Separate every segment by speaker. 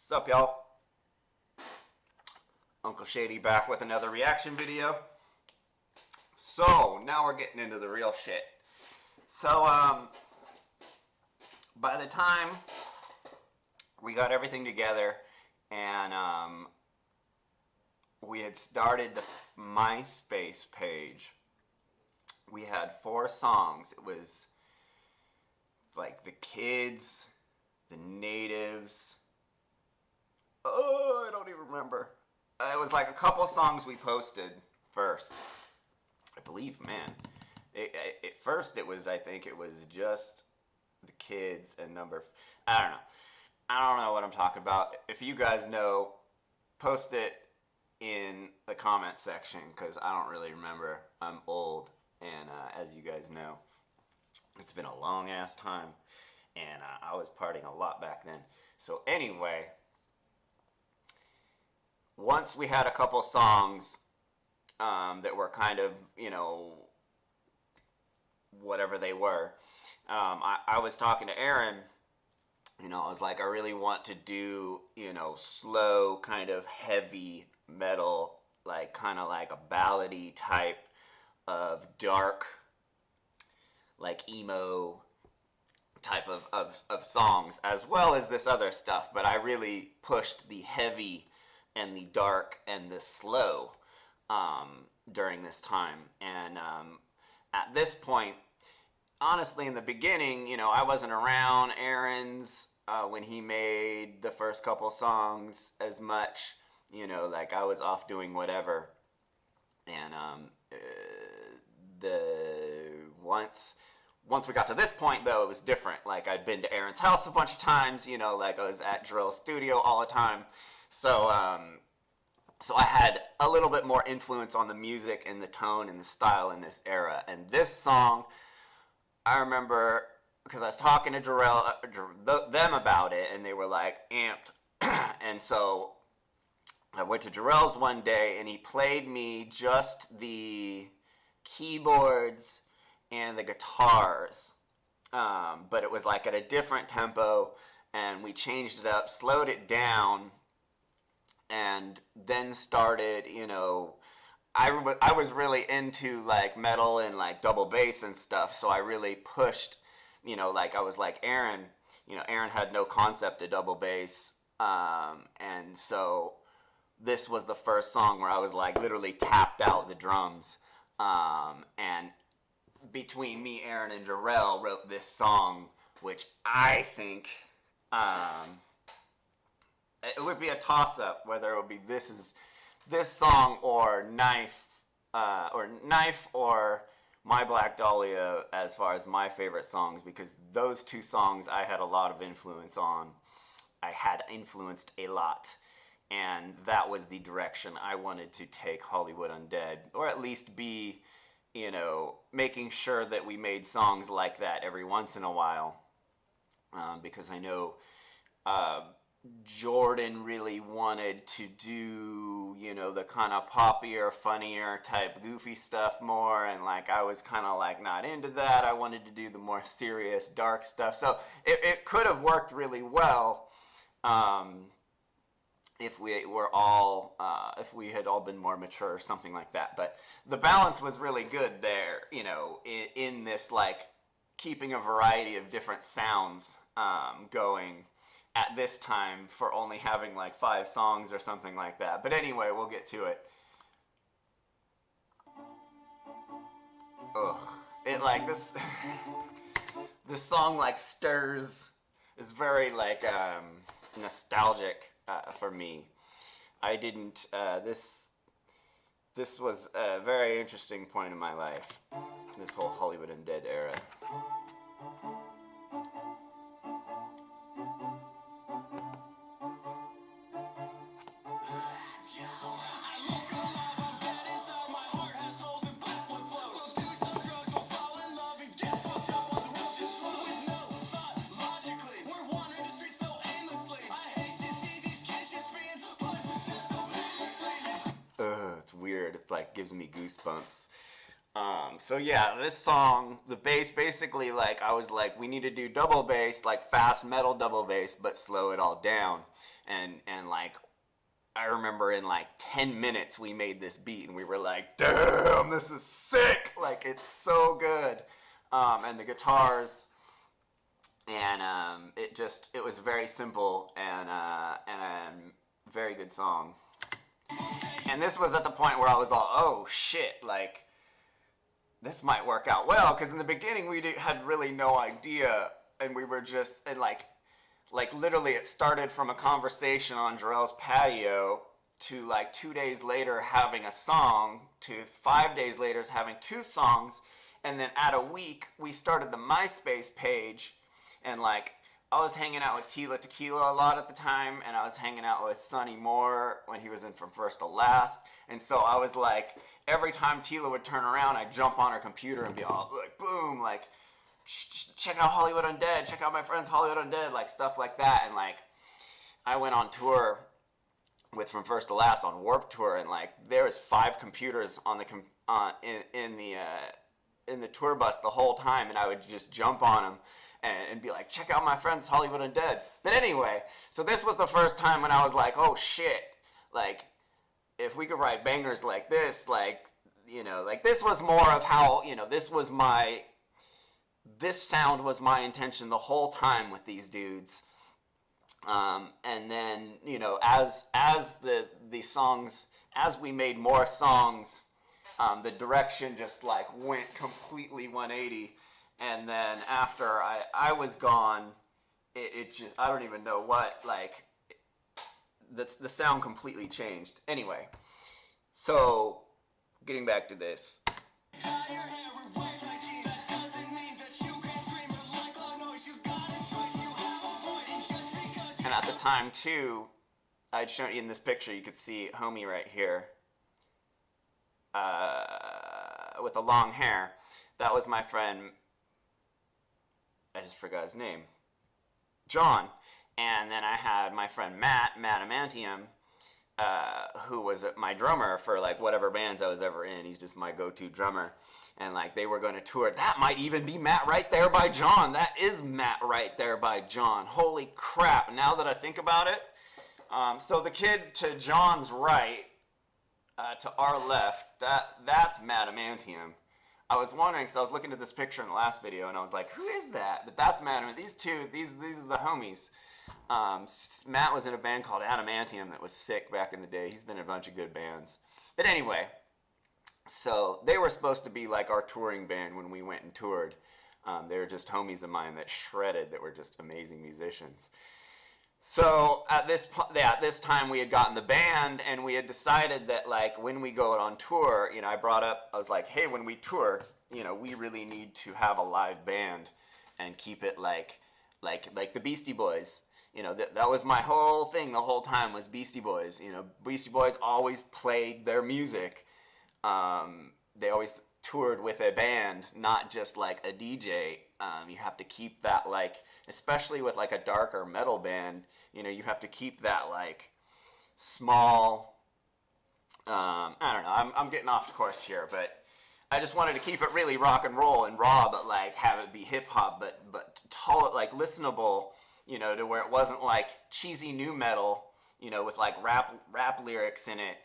Speaker 1: What's up, y'all? Uncle Shady back with another reaction video. So, now we're getting into the real shit. So, by the time we got everything together and we had started the MySpace page, we had 4 songs. It was like the Kids, the Natives. Oh, I don't even remember. It was like a couple songs we posted first. I believe, man. At first, I think it was just the Kids and I don't know. I don't know what I'm talking about. If you guys know, post it in the comment section, because I don't really remember. I'm old, and as you guys know, it's been a long ass time, and I was partying a lot back then. So anyway, once we had a couple songs that were kind of, whatever they were, I was talking to Aaron. I was like, I really want to do, slow, kind of heavy metal, like kind of like a ballady type of dark, like emo type of songs, as well as this other stuff. But I really pushed the heavy and the dark and the slow during this time. And at this point, honestly, in the beginning, I wasn't around Aaron's when he made the first couple songs as much. Like I was off doing whatever. And once we got to this point, though, it was different. Like I'd been to Aaron's house a bunch of times. Like I was at Drill's studio all the time. So so I had a little bit more influence on the music and the tone and the style in this era. And this song, I remember, because I was talking to them about it, and they were like amped. And so I went to Jarrell's one day, and he played me just the keyboards and the guitars, but it was like at a different tempo, and we changed it up, slowed it down, and then started, I was really into like metal and like double bass and stuff, so I really pushed, like I was like Aaron, Aaron had no concept of double bass, and so this was the first song where I was like literally tapped out the drums, and between me, Aaron, and Jarrell wrote this song, which I think it would be a toss-up whether it would be this song or Knife or My Black Dahlia as far as my favorite songs, because those 2 songs I had a lot of influence on. I had influenced a lot, and that was the direction I wanted to take Hollywood Undead, or at least be, making sure that we made songs like that every once in a while, because I know Jordan really wanted to do, the kind of poppier, funnier type goofy stuff more, and like I was kind of like not into that. I wanted to do the more serious, dark stuff. So it could have worked really well if we had all been more mature or something like that. But the balance was really good there, in this like keeping a variety of different sounds going at this time for only having like 5 songs or something like that. But anyway, we'll get to it. Ugh. It like this this song like stirs, is very like nostalgic for me. I didn't this was a very interesting point in my life, this whole Hollywood Undead era. It's weird. It's like gives me goosebumps. So yeah, this song, the bass basically, like, I was like, we need to do double bass, like fast metal double bass, but slow it all down. And like, I remember in like 10 minutes we made this beat and we were like, damn, this is sick. Like, it's so good. And the guitars, and it was very simple and a very good song. And this was at the point where I was all, oh shit, like, this might work out well, because in the beginning we had really no idea, and we were just, and like literally it started from a conversation on Jarrell's patio to like 2 days later having a song to 5 days later having two songs, and then at a week we started the MySpace page, and like I was hanging out with Tila Tequila a lot at the time, and I was hanging out with Sonny Moore when he was in From First to Last, and so I was like, every time Tila would turn around, I'd jump on her computer and be all like, boom, like, check out Hollywood Undead, check out my friends Hollywood Undead, like stuff like that. And like, I went on tour with From First to Last on Warped Tour, and like there was 5 computers on the in the tour bus the whole time, and I would just jump on them and be like, check out my friends Hollywood Undead. But anyway, so this was the first time when I was like, oh shit, like, if we could write bangers like this, like, you know, like this was more of how, you know, this sound was my intention the whole time with these dudes. And then, you know, as the songs, as we made more songs, the direction just like went completely 180. And then after I was gone, it just, I don't even know what, like, the sound completely changed. Anyway, so getting back to this. And at the time too, I'd shown you in this picture, you could see homie right here, with the long hair. That was my friend, I just forgot his name, John. And then I had my friend Matt Adamantium, who was my drummer for like whatever bands I was ever in. He's just my go-to drummer. And like they were going to tour. That might even be Matt Right There by John. That is Matt Right There by John. Holy crap, now that I think about it. So the kid to John's right, to our left, that's Matt Adamantium. I was wondering, because I was looking at this picture in the last video, and I was like, who is that? But that's Matt. These are the homies. Matt was in a band called Adamantium that was sick back in the day. He's been in a bunch of good bands. But anyway, so they were supposed to be like our touring band when we went and toured. They were just homies of mine that shredded, that were just amazing musicians. So at this time we had gotten the band, and we had decided that like when we go on tour, you know, I was like, hey, when we tour, you know, we really need to have a live band and keep it like the Beastie Boys. You know, that was my whole thing the whole time, was Beastie Boys. You know, Beastie Boys always played their music. They always toured with a band, not just like a DJ. You have to keep that, like, especially with like a darker metal band, you know, you have to keep that like small, I don't know, I'm getting off the course here, but I just wanted to keep it really rock and roll and raw, but like have it be hip hop, but like listenable, you know, to where it wasn't like cheesy new metal, you know, with like rap lyrics in it,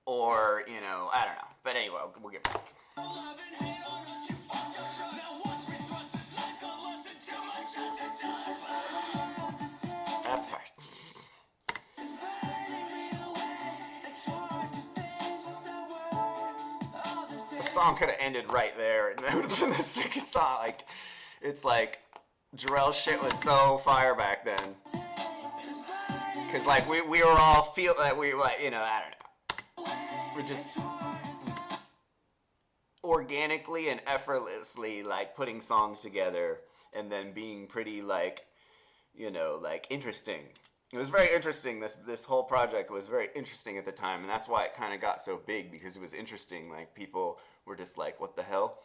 Speaker 1: or, you know, I don't know. But anyway, we'll get back. That part. The song could have ended right there, and that would have been the sickest song. Like, it's like Jarrell's shit was so fire back then. Cause like we were all feel that we like, you know, I don't know. We're just organically and effortlessly like putting songs together, and then being pretty like, you know, like interesting. It was very interesting. This whole project was very interesting at the time, and that's why it kind of got so big, because it was interesting. Like people were just like, "What the hell?"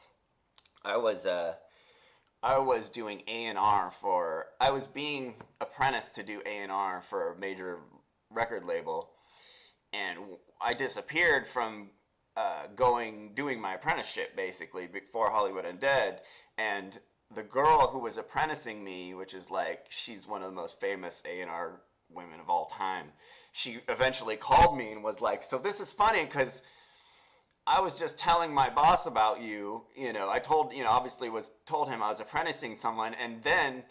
Speaker 1: I was doing A&R for. I was being apprenticed to do A&R for a major record label, and I disappeared from doing my apprenticeship basically before Hollywood Undead, and the girl who was apprenticing me, which is like she's one of the most famous A&R women of all time, she eventually called me and was like, "So this is funny because I was just telling my boss about you. You know, I told obviously was told him I was apprenticing someone, and then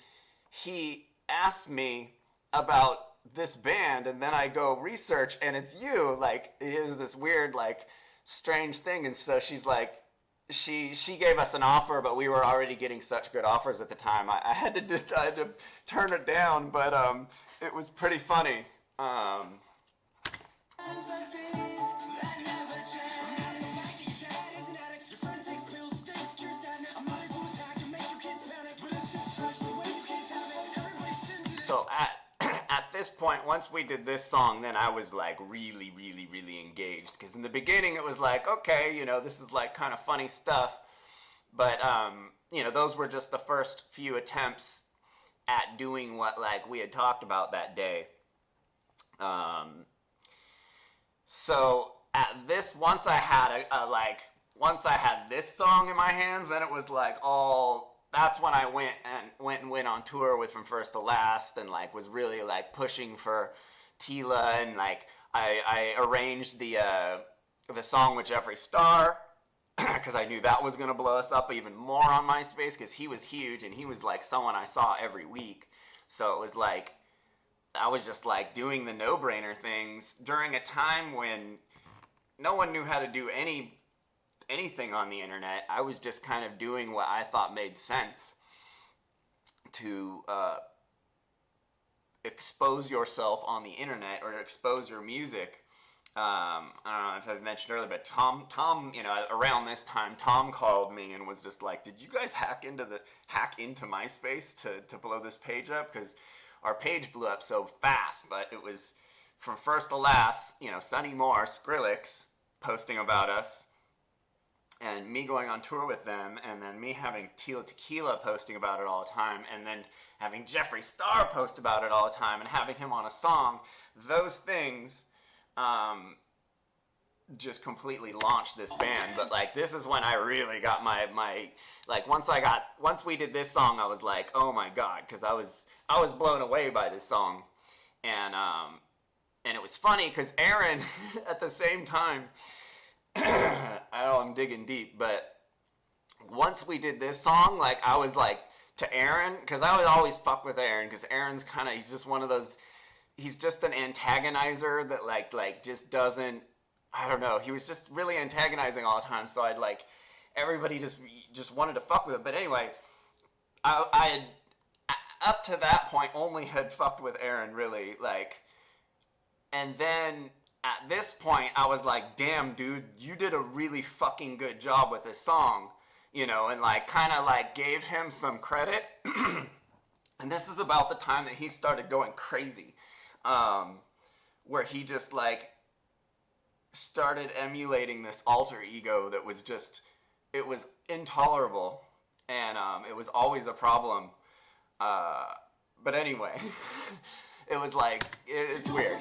Speaker 1: he asked me about this band, and then I go research, and it's you. Like it is this weird like." Strange thing. And so she's like, she gave us an offer, but we were already getting such good offers at the time. I had to turn it down, but it was pretty funny. So at this point, once we did this song, then I was like really, really, really engaged. Because in the beginning, it was like, okay, this is like kind of funny stuff. But those were just the first few attempts at doing what like we had talked about that day. So at this, once I had once I had this song in my hands, then it was like all. That's when I went on tour with From First to Last, and like was really like pushing for Tila, and like I arranged the song with Jeffree Star because I knew that was gonna blow us up even more on MySpace because he was huge and he was like someone I saw every week. So it was like I was just like doing the no-brainer things during a time when no one knew how to do anything on the internet. I was just kind of doing what I thought made sense to expose yourself on the internet or to expose your music. I don't know if I've mentioned earlier, but Tom, around this time, Tom called me and was just like, "Did you guys hack into MySpace to blow this page up? Because our page blew up so fast." But it was From First to Last, Sonny Moore, Skrillex posting about us, and me going on tour with them, and then me having Tila Tequila posting about it all the time, and then having Jeffree Star post about it all the time, and having him on a song. Those things just completely launched this band. But like this is when I really got my like once we did this song, I was like, oh my god, because I was blown away by this song, and it was funny because Aaron at the same time. I know I'm digging deep, but once we did this song, like I was like to Aaron, because I would always fuck with Aaron, because Aaron's he's just one of those, he's just an antagonizer that like just doesn't, I don't know, he was just really antagonizing all the time, so I'd like, everybody just wanted to fuck with him. But anyway, I had, up to that point, only had fucked with Aaron, really, like, and then at this point, I was like, damn, dude, you did a really fucking good job with this song, and like kind of like gave him some credit. And this is about the time that he started going crazy, where he just like started emulating this alter ego that was just, it was intolerable, and it was always a problem. But anyway, it was like, it's weird.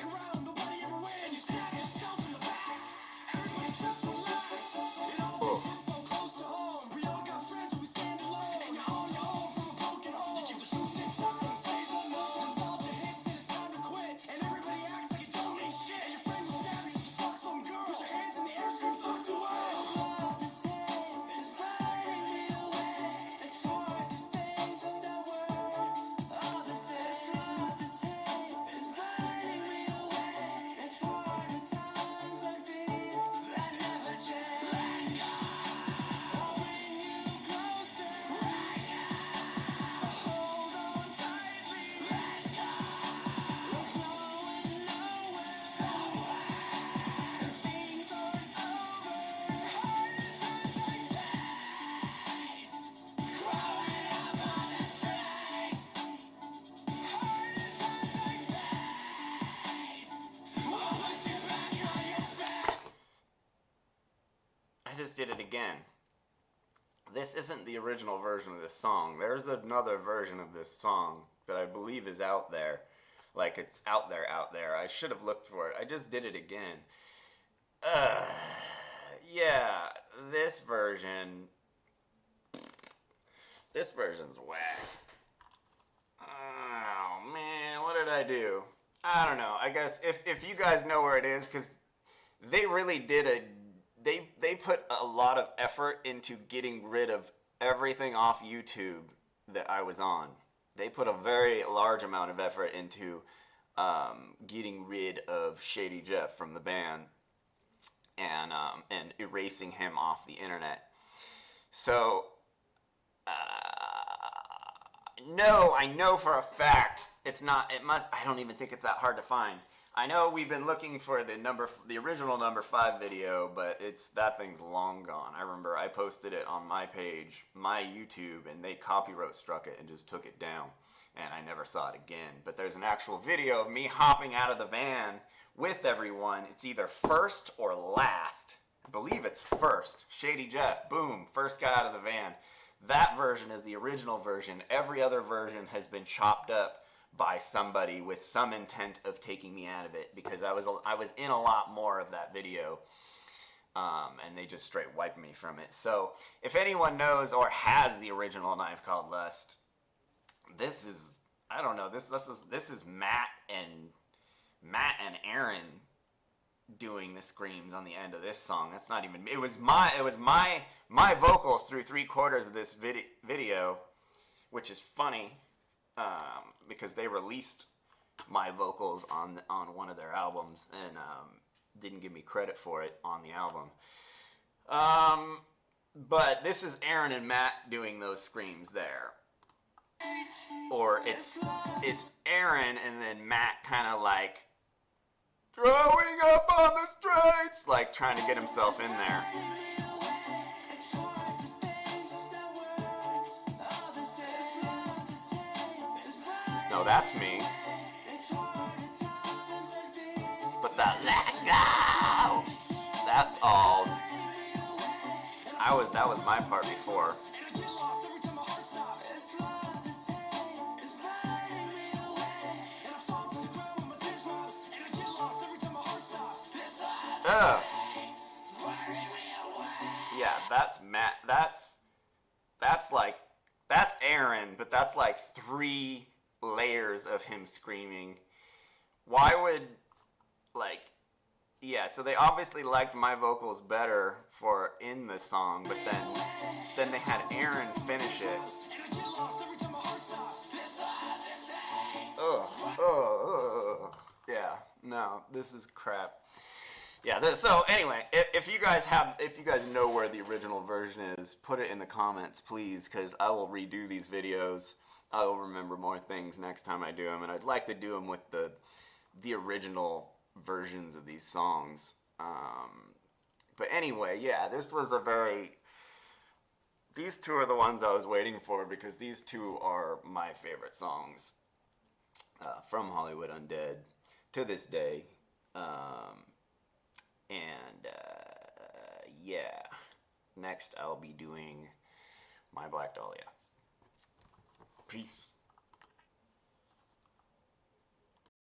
Speaker 1: I just did it again. This isn't the original version of this song. There's another version of this song that I believe is out there. Like, it's out there. I should have looked for it. I just did it again. yeah, this version, this version's whack. Oh man, what did I do? I don't know. I guess if you guys know where it is, because they really did they put a lot of effort into getting rid of everything off YouTube that I was on. They put a very large amount of effort into getting rid of Shady Jeff from the band and erasing him off the internet. So no, I know for a fact it's not. It must. I don't even think it's that hard to find. I know we've been looking for the original number 5 video, but that thing's long gone. I remember I posted it on my page, my YouTube, and they copyright struck it and just took it down, and I never saw it again. But there's an actual video of me hopping out of the van with everyone. It's either first or last. I believe it's first. Shady Jeff, boom, first guy out of the van. That version is the original version. Every other version has been chopped up by somebody with some intent of taking me out of it, because I was in a lot more of that video, and they just straight wiped me from it. So if anyone knows or has the original Knife Called Lust, this is, I don't know, this is Matt and Aaron doing the screams on the end of this song. That's not even, it was my vocals through 3/4 of this video, which is funny. Because they released my vocals on one of their albums and didn't give me credit for it on the album. But this is Aaron and Matt doing those screams there. Or it's Aaron and then Matt kind of like throwing up on the straights, like trying to get himself in there. No, that's me. But that let it go. That's all. That was my part before. Ugh. Yeah, that's Matt. That's Aaron, but that's like 3 layers of him screaming. Why would, like, yeah, so they obviously liked my vocals better for in the song, but then they had Aaron finish it. Ugh. Yeah, no, this is crap. Yeah, so anyway, if you guys know where the original version is, put it in the comments, please, because I will redo these videos. I will remember more things next time I do them, and I'd like to do them with the original versions of these songs. But anyway, yeah, these 2 are the ones I was waiting for, because these 2 are my favorite songs from Hollywood Undead to this day. Yeah, next I'll be doing My Black Dahlia. Peace.